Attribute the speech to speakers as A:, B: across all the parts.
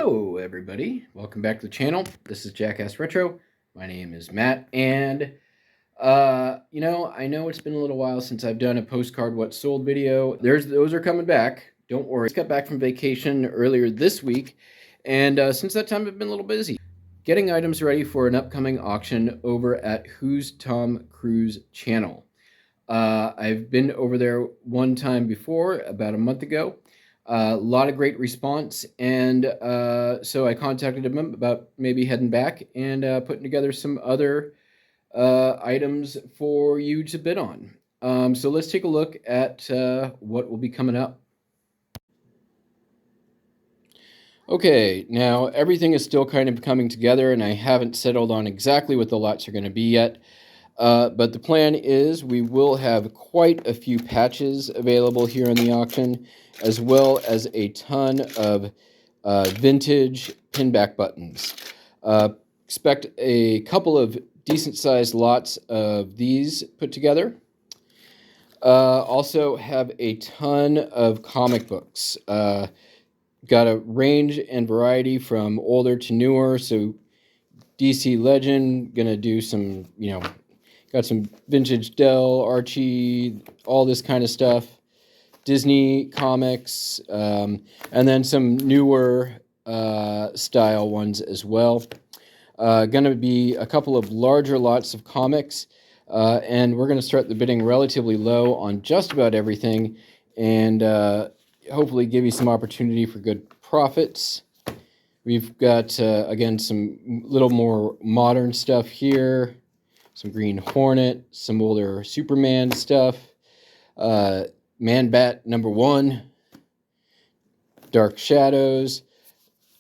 A: Hello everybody, welcome back to the channel. This is Jackass Retro. My name is Matt, and I know it's been a little while since I've done a postcard what sold video. Those are coming back. Don't worry. I just got back from vacation earlier this week, and since that time I've been a little busy getting items ready for an upcoming auction over at Whooz Tom Cruz Channel. I've been over there one time before, about a month ago. A lot of great response, and so I contacted him about maybe heading back and putting together some other items for you to bid on. So let's take a look at what will be coming up. Okay, now everything is still kind of coming together, and I haven't settled on exactly what the lots are going to be yet. But the plan is we will have quite a few patches available here in the auction, as well as a ton of vintage pinback buttons. Expect a couple of decent-sized lots of these put together. Also have a ton of comic books. Got a range and variety from older to newer, so DC Legend, gonna do some, got some vintage Dell, Archie, all this kind of stuff. Disney comics, and then some newer style ones as well. Gonna be a couple of larger lots of comics, and we're gonna start the bidding relatively low on just about everything, and hopefully give you some opportunity for good profits. We've got, again, some little more modern stuff here. Some Green Hornet, some older Superman stuff. Man-Bat #1. Dark Shadows.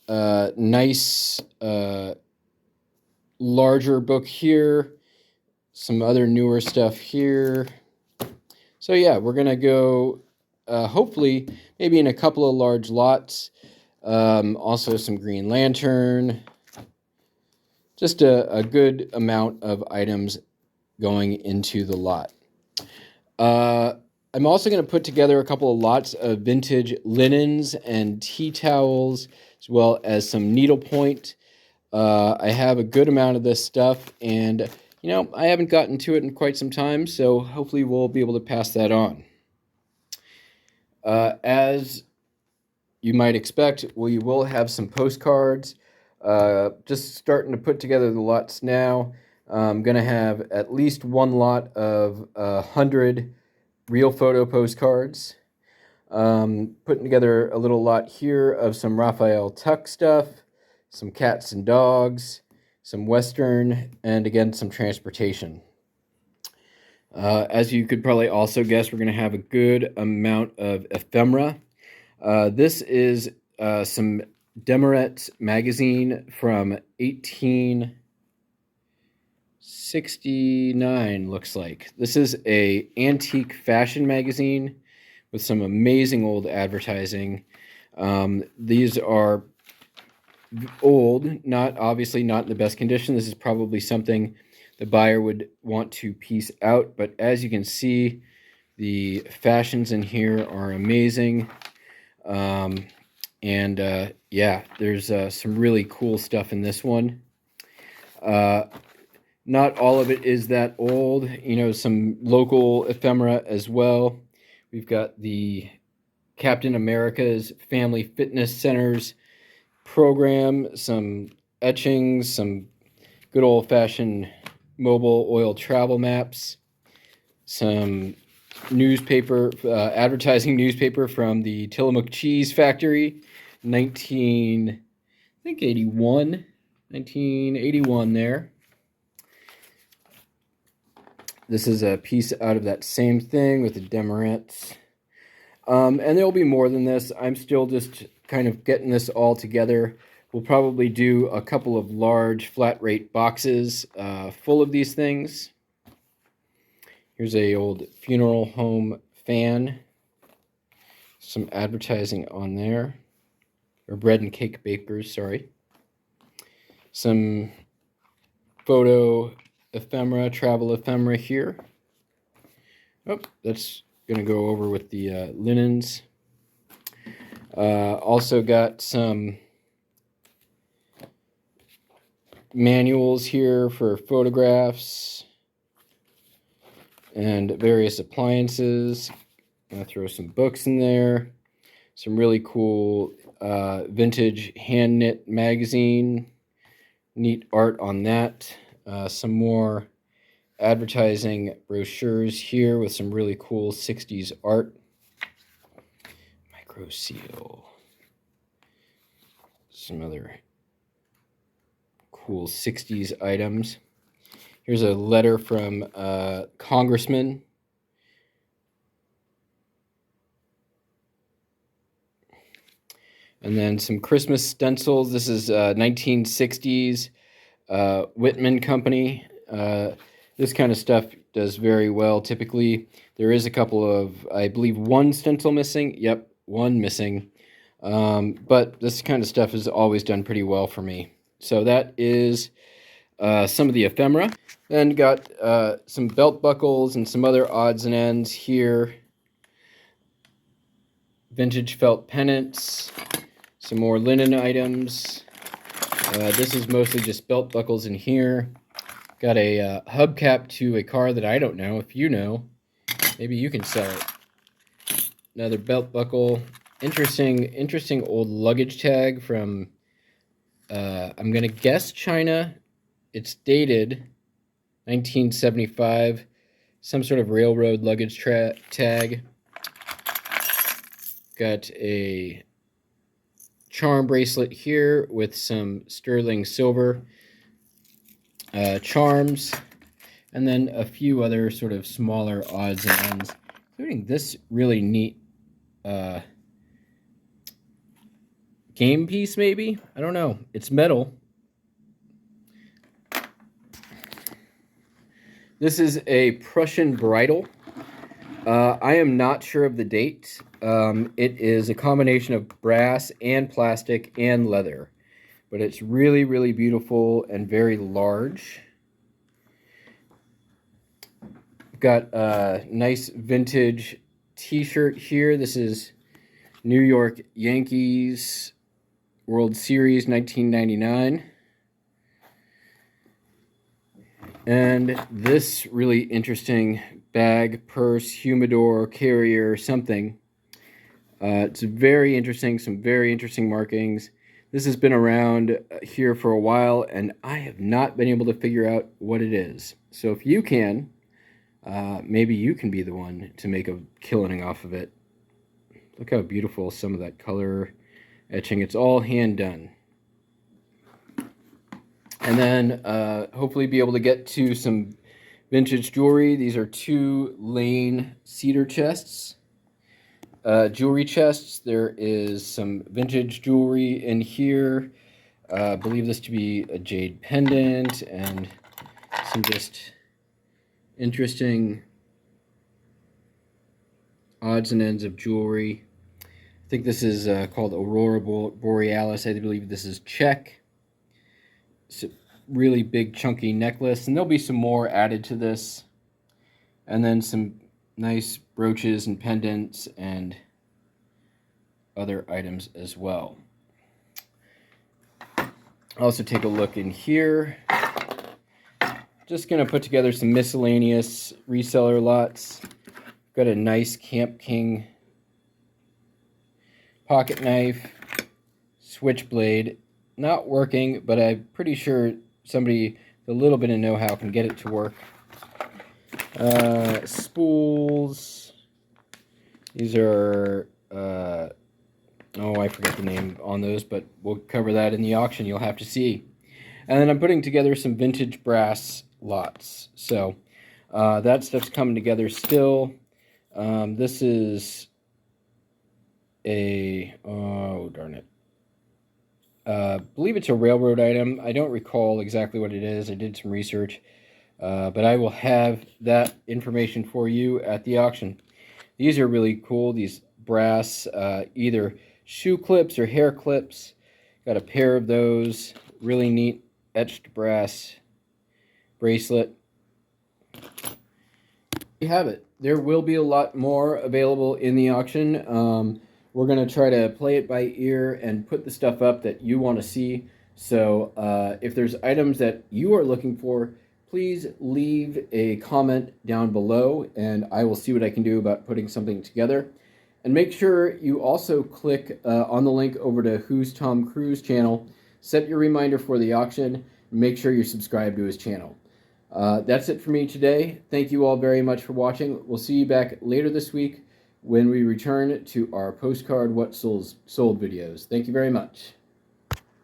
A: Nice, larger book here. Some other newer stuff here. So yeah, we're going to go, hopefully, maybe in a couple of large lots. Also some Green Lantern. Just a good amount of items going into the lot. I'm also going to put together a couple of lots of vintage linens and tea towels, as well as some needlepoint. I have a good amount of this stuff, and I haven't gotten to it in quite some time, so hopefully we'll be able to pass that on. As you might expect, we will have some postcards. Just starting to put together the lots now. I'm going to have at least one lot of 100 real photo postcards. Putting together a little lot here of some Raphael Tuck stuff, some cats and dogs, some Western, and again, some transportation. As you could probably also guess, we're going to have a good amount of ephemera. This is some Demaret magazine from 1869, looks like. This is a antique fashion magazine with some amazing old advertising. These are old, obviously not in the best condition. This is probably something the buyer would want to piece out, but as you can see, the fashions in here are amazing. Yeah, there's some really cool stuff in this one. Not all of it is that old, some local ephemera as well. We've got the Captain America's Family Fitness Centers program, some etchings, some good old-fashioned mobile oil travel maps, some newspaper, advertising newspaper from the Tillamook Cheese Factory, 1981 there. This is a piece out of that same thing with the Demerets. And there will be more than this. I'm still just kind of getting this all together. We'll probably do a couple of large flat rate boxes full of these things. Here's a old funeral home fan. Some advertising on there. Or bread and cake bakers, sorry. Some photo ephemera, travel ephemera here. Oh, that's going to go over with the linens. Also got some manuals here for photographs and various appliances. I'm going to throw some books in there. Some really cool vintage hand-knit magazine. Neat art on that. Some more advertising brochures here with some really cool 60s art. Micro seal. Some other cool 60s items. Here's a letter from Congressman. And then some Christmas stencils. This is 1960s Whitman Company. This kind of stuff does very well typically. There is a couple of, I believe, one stencil missing. Yep, one missing. But this kind of stuff has always done pretty well for me. So that is some of the ephemera. Then got some belt buckles and some other odds and ends here. Vintage felt pennants. Some more linen items. This is mostly just belt buckles in here. Got a hubcap to a car that I don't know. If you know, maybe you can sell it. Another belt buckle. Interesting old luggage tag from, I'm going to guess China. It's dated 1975. Some sort of railroad luggage tag. Got a charm bracelet here with some sterling silver charms, and then a few other sort of smaller odds and ends, including this really neat game piece, maybe? I don't know. It's metal. This is a Prussian bridle. I am not sure of the date. It is a combination of brass and plastic and leather, but it's really, really beautiful and very large. Got a nice vintage t-shirt here. This is New York Yankees World Series 1999. And this really interesting bag, purse, humidor, carrier, something. It's very interesting, some very interesting markings. This has been around here for a while, and I have not been able to figure out what it is. So if you can, maybe you can be the one to make a killing off of it. Look how beautiful some of that color etching. It's all hand done. And then hopefully be able to get to some vintage jewelry. These are 2 Lane cedar chests. Jewelry chests. There is some vintage jewelry in here. I believe this to be a jade pendant and some just interesting odds and ends of jewelry. I think this is called Aurora Borealis. I believe this is Czech. It's a really big chunky necklace, and there'll be some more added to this. And then some nice brooches and pendants and other items as well. Also take a look in here. Just going to put together some miscellaneous reseller lots. Got a nice Camp King pocket knife, switchblade. Not working, but I'm pretty sure somebody with a little bit of know-how can get it to work. Spools. These are, oh, I forget the name on those, but we'll cover that in the auction. You'll have to see. And then I'm putting together some vintage brass lots. So that stuff's coming together still. This is a, oh, darn it. I believe it's a railroad item. I don't recall exactly what it is. I did some research. But I will have that information for you at the auction. These are really cool. These brass, either shoe clips or hair clips. Got a pair of those. Really neat etched brass bracelet. You have it. There will be a lot more available in the auction. We're going to try to play it by ear and put the stuff up that you want to see. So if there's items that you are looking for, please leave a comment down below and I will see what I can do about putting something together. And make sure you also click on the link over to Whooz Tom Cruz Channel. Set your reminder for the auction. And make sure you're subscribed to his channel. That's it for me today. Thank you all very much for watching. We'll see you back later this week when we return to our postcard What Sold videos. Thank you very much.